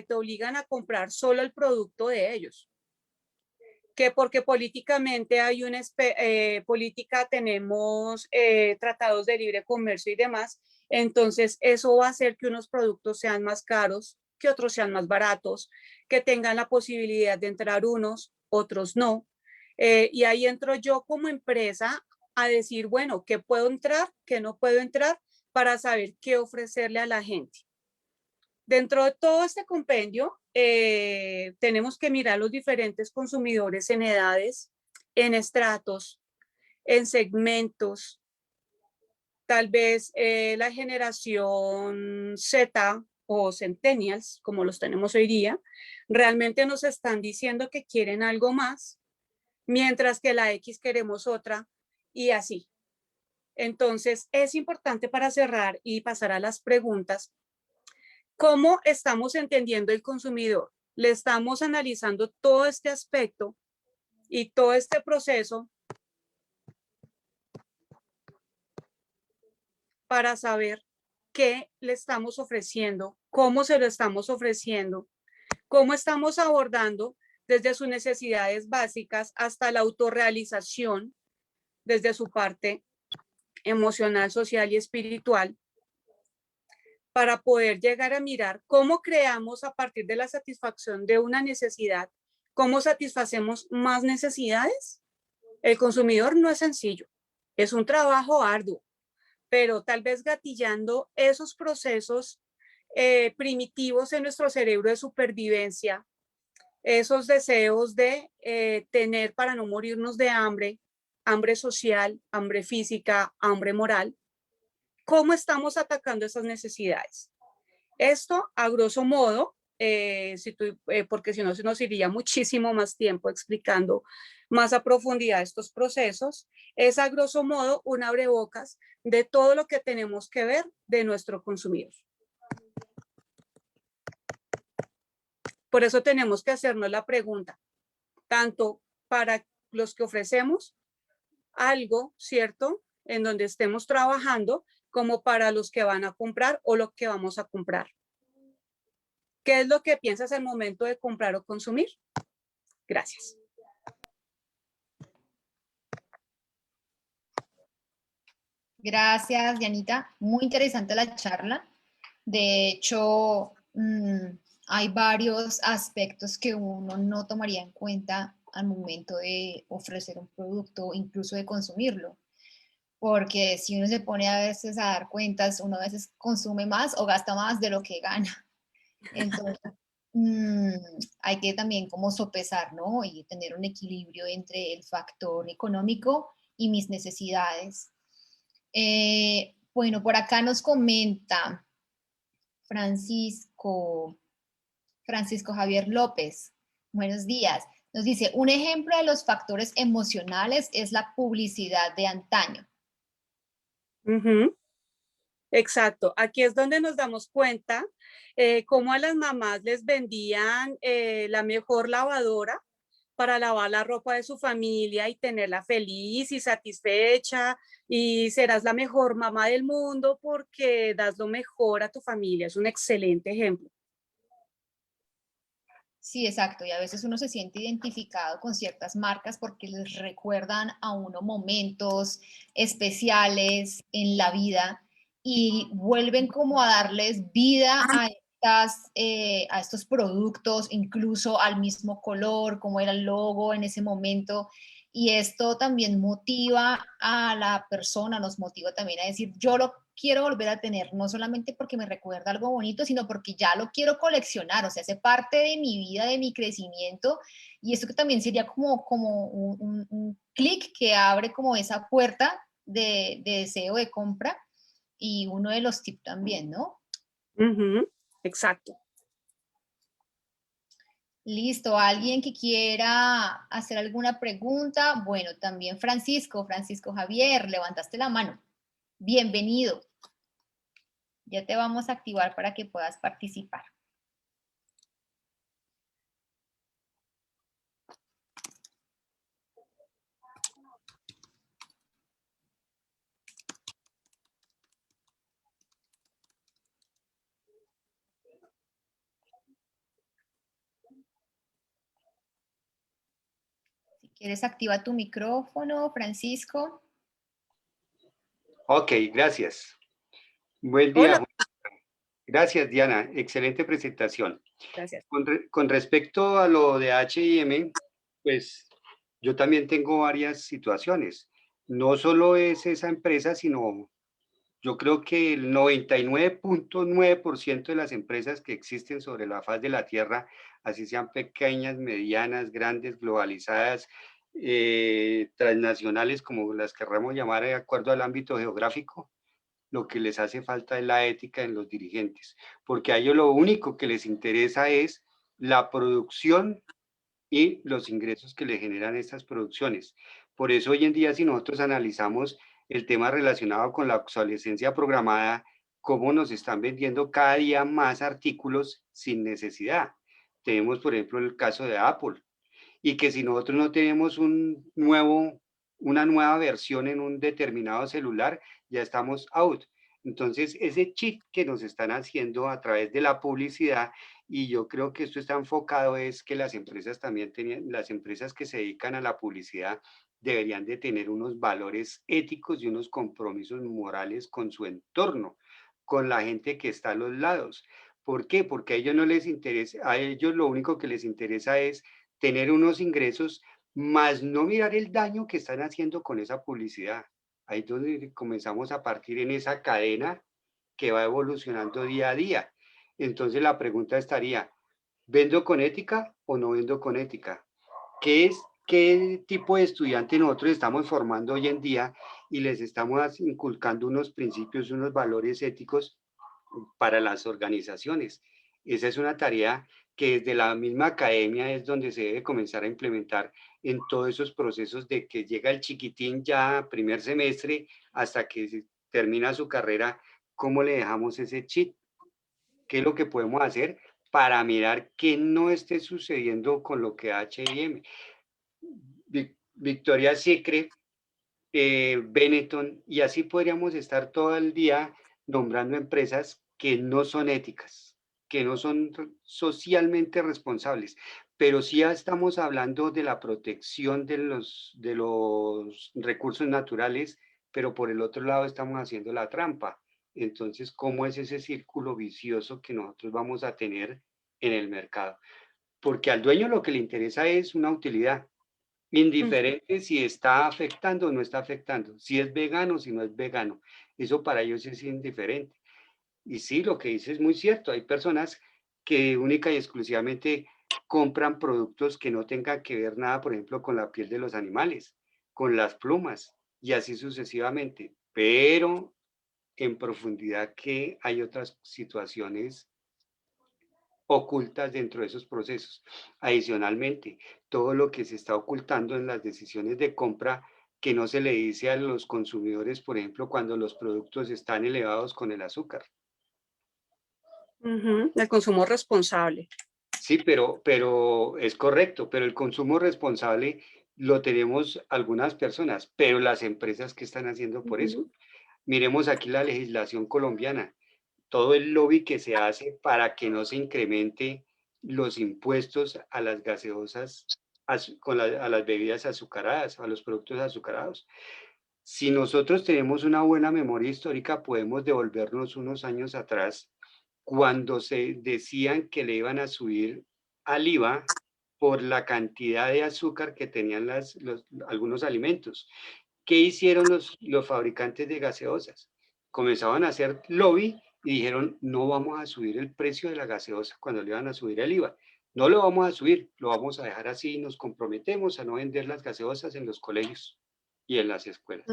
S2: te obligan a comprar solo el producto de ellos. Que porque políticamente hay una política, tenemos tratados de libre comercio y demás, entonces eso va a hacer que unos productos sean más caros, que otros sean más baratos, que tengan la posibilidad de entrar unos, otros no. Y ahí entro yo como empresa a decir, bueno, ¿qué puedo entrar, qué no puedo entrar para saber qué ofrecerle a la gente? Dentro de todo este compendio, tenemos que mirar los diferentes consumidores en edades, en estratos, en segmentos. Tal vez la generación Z o centennials, como los tenemos hoy día, realmente nos están diciendo que quieren algo más, mientras que la X queremos otra y así. Entonces, es importante para cerrar y pasar a las preguntas. ¿Cómo estamos entendiendo el consumidor? Le estamos analizando todo este aspecto y todo este proceso para saber qué le estamos ofreciendo, cómo se lo estamos ofreciendo, cómo estamos abordando desde sus necesidades básicas hasta la autorrealización, desde su parte emocional, social y espiritual, para poder llegar a mirar cómo creamos a partir de la satisfacción de una necesidad, cómo satisfacemos más necesidades. El consumidor no es sencillo, es un trabajo arduo, pero tal vez gatillando esos procesos primitivos en nuestro cerebro de supervivencia, esos deseos de tener para no morirnos de hambre, hambre social, hambre física, hambre moral, ¿cómo estamos atacando esas necesidades? Esto, a grosso modo, porque si no se nos iría muchísimo más tiempo explicando más a profundidad estos procesos, es a grosso modo un abrebocas de todo lo que tenemos que ver de nuestro consumidor. Por eso tenemos que hacernos la pregunta, tanto para los que ofrecemos algo, ¿cierto?, en donde estemos trabajando, como para los que van a comprar o lo que vamos a comprar. ¿Qué es lo que piensas al momento de comprar o consumir? Gracias.
S1: Gracias, Dianita. Muy interesante la charla. De hecho, hay varios aspectos que uno no tomaría en cuenta al momento de ofrecer un producto, incluso de consumirlo. Porque si uno se pone a veces a dar cuentas, uno a veces consume más o gasta más de lo que gana. Entonces, hay que también como sopesar, ¿no? Y tener un equilibrio entre el factor económico y mis necesidades. Bueno, por acá nos comenta Francisco Javier López. Buenos días. Nos dice, un ejemplo de los factores emocionales es la publicidad de antaño.
S2: Exacto. Aquí es donde nos damos cuenta cómo a las mamás les vendían la mejor lavadora para lavar la ropa de su familia y tenerla feliz y satisfecha, y serás la mejor mamá del mundo porque das lo mejor a tu familia. Es un excelente ejemplo.
S1: Sí, exacto. Y a veces uno se siente identificado con ciertas marcas porque les recuerdan a uno momentos especiales en la vida y vuelven como a darles vida a estos productos, incluso al mismo color, como era el logo en ese momento. Y esto también motiva a la persona, nos motiva también a decir, yo lo quiero volver a tener, no solamente porque me recuerda algo bonito, sino porque ya lo quiero coleccionar, o sea, hace parte de mi vida, de mi crecimiento, y esto que también sería como un clic que abre como esa puerta de deseo de compra, y uno de los tips también, ¿no?
S2: Ujú, exacto.
S1: Listo, ¿alguien que quiera hacer alguna pregunta? Bueno, también Francisco Javier, levantaste la mano. Bienvenido. Ya te vamos a activar para que puedas participar. Si quieres, activa tu micrófono, Francisco.
S3: Ok, gracias. Buen día.
S2: Hola,
S3: Gracias, Diana. Excelente presentación.
S2: gracias.
S3: Con respecto a lo de H&M, pues yo también tengo varias situaciones. No solo es esa empresa, sino yo creo que el 99.9% de las empresas que existen sobre la faz de la Tierra, así sean pequeñas, medianas, grandes, globalizadas, transnacionales, como las querramos llamar de acuerdo al ámbito geográfico, lo que les hace falta es la ética en los dirigentes, porque a ellos lo único que les interesa es la producción y los ingresos que le generan estas producciones. Por eso hoy en día, si nosotros analizamos el tema relacionado con la obsolescencia programada, cómo nos están vendiendo cada día más artículos sin necesidad. Tenemos, por ejemplo, el caso de Apple, y que si nosotros no tenemos una nueva versión en un determinado celular, ya estamos out. Entonces, ese cheat que nos están haciendo a través de la publicidad, y yo creo que esto está enfocado, es que las empresas también tenían, las empresas que se dedican a la publicidad deberían de tener unos valores éticos y unos compromisos morales con su entorno, con la gente que está a los lados. ¿Por qué? Porque a ellos no les interesa, a ellos lo único que les interesa es tener unos ingresos, más no mirar el daño que están haciendo con esa publicidad. Ahí es donde comenzamos a partir en esa cadena que va evolucionando día a día. Entonces la pregunta estaría, ¿vendo con ética o no vendo con ética? ¿Qué tipo de estudiante nosotros estamos formando hoy en día y les estamos inculcando unos principios, unos valores éticos para las organizaciones? Esa es una tarea que desde la misma academia es donde se debe comenzar a implementar en todos esos procesos de que llega el chiquitín ya primer semestre hasta que termina su carrera, ¿cómo le dejamos ese chip? ¿Qué es lo que podemos hacer para mirar que no esté sucediendo con lo que H&M? Victoria's Secret, Benetton, y así podríamos estar todo el día nombrando empresas que no son éticas, que no son socialmente responsables, pero sí ya estamos hablando de la protección de los recursos naturales, pero por el otro lado estamos haciendo la trampa. Entonces, ¿cómo es ese círculo vicioso que nosotros vamos a tener en el mercado? Porque al dueño lo que le interesa es una utilidad, indiferente si está afectando o no está afectando, si es vegano o si no es vegano. Eso para ellos es indiferente. Y sí, lo que dice es muy cierto. Hay personas que única y exclusivamente compran productos que no tengan que ver nada, por ejemplo, con la piel de los animales, con las plumas y así sucesivamente. Pero en profundidad que hay otras situaciones ocultas dentro de esos procesos. Adicionalmente, todo lo que se está ocultando en las decisiones de compra que no se le dice a los consumidores, por ejemplo, cuando los productos están elevados con el azúcar.
S2: El consumo responsable.
S3: Sí, pero es correcto, pero el consumo responsable lo tenemos algunas personas, pero las empresas, ¿qué están haciendo por eso? Miremos aquí la legislación colombiana, todo el lobby que se hace para que no se incremente los impuestos a las gaseosas, a las bebidas azucaradas, a los productos azucarados. Si nosotros tenemos una buena memoria histórica, podemos devolvernos unos años atrás, cuando se decían que le iban a subir al IVA por la cantidad de azúcar que tenían algunos alimentos. ¿Qué hicieron los fabricantes de gaseosas? Comenzaban a hacer lobby y dijeron, no vamos a subir el precio de la gaseosa cuando le iban a subir el IVA. No lo vamos a subir, lo vamos a dejar así y nos comprometemos a no vender las gaseosas en los colegios y en las escuelas.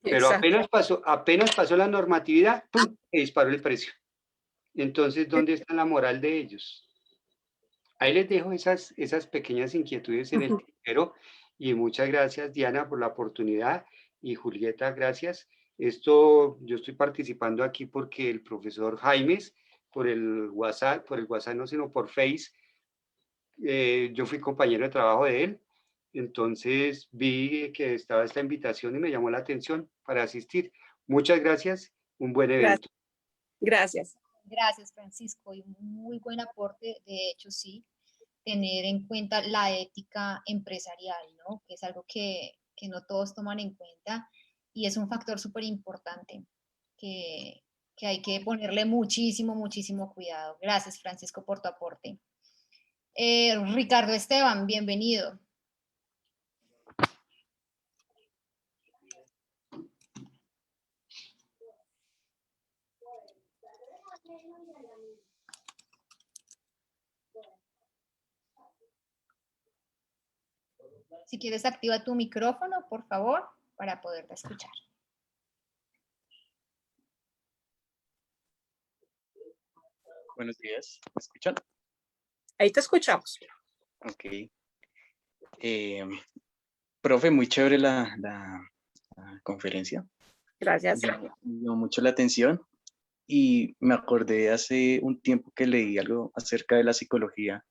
S3: Pero
S2: Exacto.
S3: apenas pasó la normatividad, ¡pum!, se disparó el precio. Entonces, ¿dónde está la moral de ellos? Ahí les dejo esas pequeñas inquietudes en el tintero y muchas gracias, Diana, por la oportunidad, y Julieta, gracias. Yo estoy participando aquí porque el profesor Jaimes, por el WhatsApp no, sino por Face, yo fui compañero de trabajo de él, entonces vi que estaba esta invitación y me llamó la atención para asistir. Muchas gracias, un buen evento.
S2: Gracias.
S1: Gracias, Francisco, y un muy buen aporte. De hecho, sí, tener en cuenta la ética empresarial, ¿no? Que es algo que no todos toman en cuenta y es un factor súper importante que hay que ponerle muchísimo, muchísimo cuidado. Gracias, Francisco, por tu aporte. Ricardo Esteban, bienvenido. Si quieres, activa tu micrófono, por favor, para poderte escuchar.
S4: Buenos días, ¿me escuchan?
S2: Ahí te escuchamos.
S4: Ok. Profe, muy chévere la conferencia.
S2: Gracias.
S4: Me llamó mucho la atención y me acordé hace un tiempo que leí algo acerca de la psicología,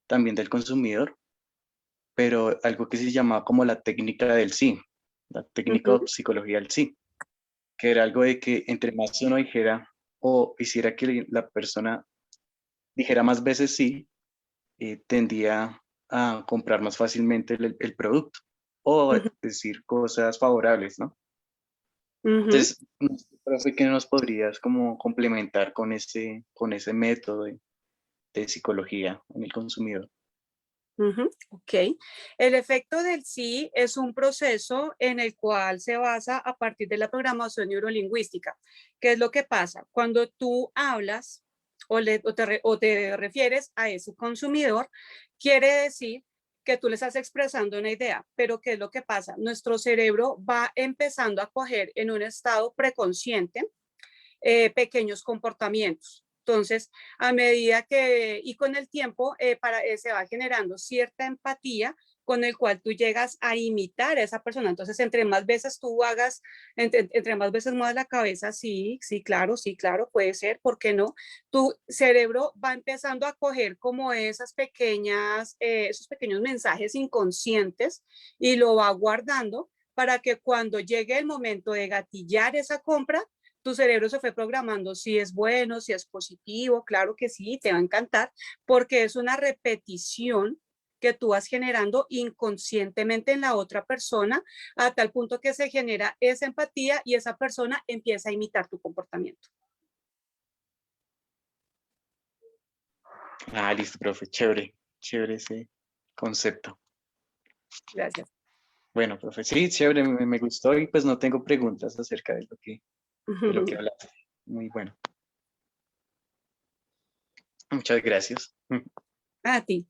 S4: también del consumidor, pero algo que se llamaba como la técnica del sí, la técnica o psicología del sí, que era algo de que entre más uno dijera o hiciera que la persona dijera más veces sí, tendía a comprar más fácilmente el producto o decir cosas favorables, ¿no? Entonces, no sé, profe, ¿qué nos podrías como complementar con ese método de psicología en el consumidor?
S2: Ok. El efecto del sí es un proceso en el cual se basa a partir de la programación neurolingüística. ¿Qué es lo que pasa? Cuando tú hablas o te refieres a ese consumidor, quiere decir que tú le estás expresando una idea, pero ¿qué es lo que pasa? Nuestro cerebro va empezando a coger en un estado preconsciente pequeños comportamientos. Entonces, a medida que, y con el tiempo, se va generando cierta empatía con el cual tú llegas a imitar a esa persona. Entonces, entre más veces tú hagas, entre más veces muevas la cabeza, sí, sí, claro, puede ser, ¿por qué no? Tu cerebro va empezando a coger como esos pequeños mensajes inconscientes y lo va guardando para que cuando llegue el momento de gatillar esa compra, tu cerebro se fue programando si es bueno, si es positivo, claro que sí, te va a encantar, porque es una repetición que tú vas generando inconscientemente en la otra persona, a tal punto que se genera esa empatía y esa persona empieza a imitar tu comportamiento.
S4: Ah, listo, profe, chévere, chévere ese concepto.
S2: Gracias.
S4: Bueno, profe, sí, chévere, me gustó y pues no tengo preguntas acerca de lo que hablaste. Muy bueno. Muchas gracias.
S2: A ti.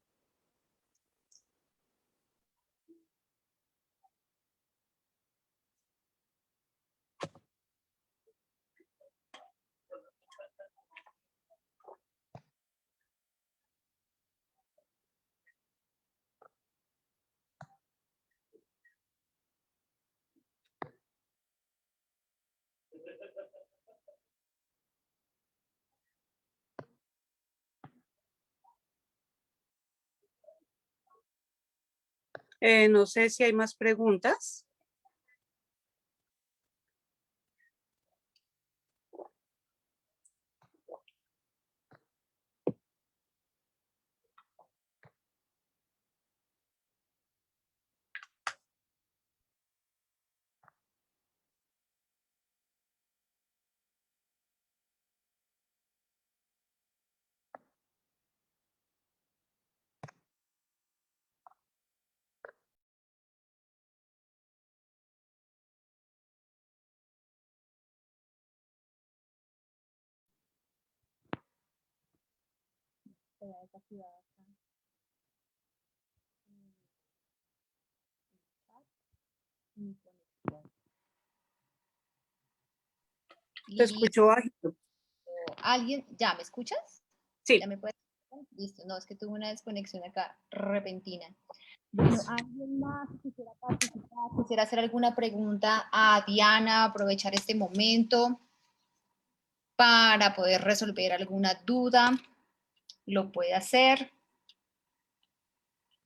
S2: No sé si hay más preguntas.
S1: queda desactivada acá. Mi conexión.
S2: Te escucho bajito.
S1: ¿Alguien? ¿Ya me escuchas?
S2: Sí.
S1: ¿Ya me puedes escuchar? Listo, no, es que tuve una desconexión acá repentina. Bueno, ¿alguien más quisiera participar? ¿Quisiera hacer alguna pregunta a Diana? Aprovechar este momento para poder resolver alguna duda. Lo puede hacer.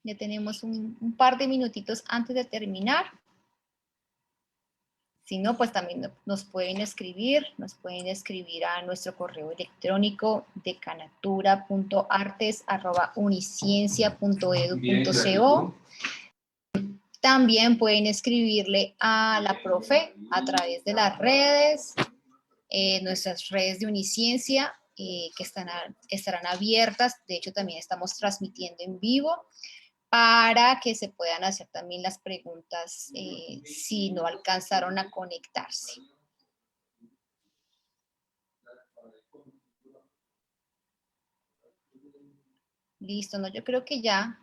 S1: Ya tenemos un par de minutitos antes de terminar. Si no, pues también nos pueden escribir a nuestro correo electrónico decanatura.artes@uniciencia.edu.co. También pueden escribirle a la profe a través de las redes, nuestras redes de Uniciencia, que estarán abiertas. De hecho, también estamos transmitiendo en vivo para que se puedan hacer también las preguntas si no alcanzaron a conectarse. Listo, ¿no? Yo creo que ya.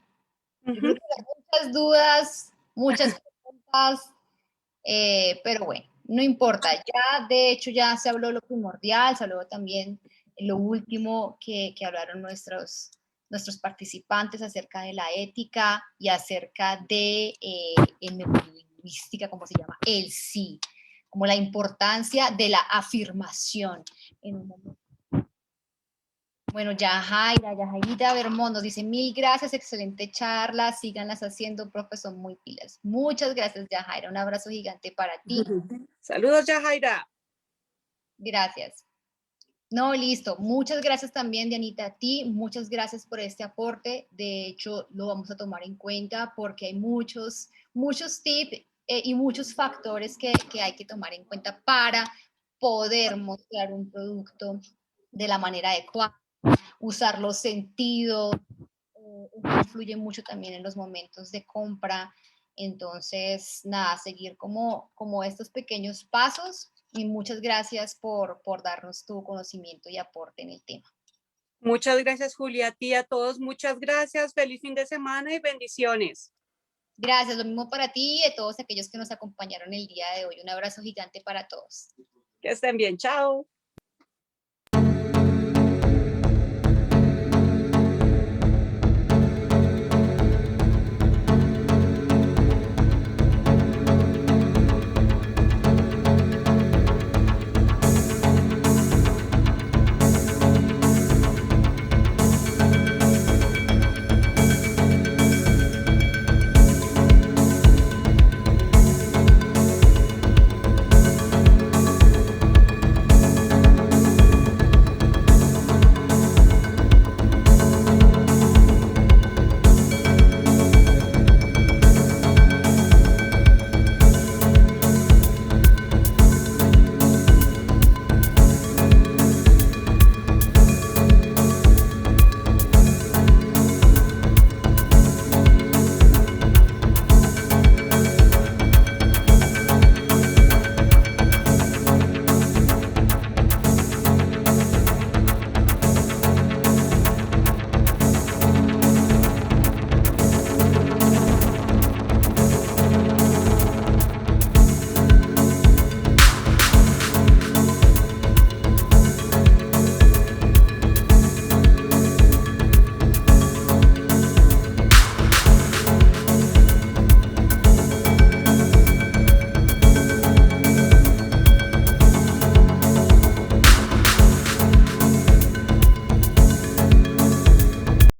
S1: Yo creo que hay muchas dudas, muchas preguntas, pero bueno, no importa. Ya, de hecho, ya se habló lo primordial, se habló también lo último que hablaron nuestros participantes acerca de la ética y acerca de en neurolingüística, ¿cómo se llama? El sí, como la importancia de la afirmación en un momento. Bueno, Yajairita Bermón nos dice, 1000 gracias, excelente charla, síganlas haciendo, profe, son muy pilas. Muchas gracias, Yajaira, un abrazo gigante para ti.
S2: Saludos, Yajaira.
S1: Gracias. No, listo. Muchas gracias también, Dianita, a ti. Muchas gracias por este aporte. De hecho, lo vamos a tomar en cuenta porque hay muchos tips y muchos factores que hay que tomar en cuenta para poder mostrar un producto de la manera adecuada, usar los sentidos. Eso influye mucho también en los momentos de compra. Entonces, nada, seguir como estos pequeños pasos. Y muchas gracias por darnos tu conocimiento y aporte en el tema.
S2: Muchas gracias, Julia. A ti, a todos, muchas gracias. Feliz fin de semana y bendiciones.
S1: Gracias, lo mismo para ti y a todos aquellos que nos acompañaron el día de hoy. Un abrazo gigante para todos.
S2: Que estén bien. Chao.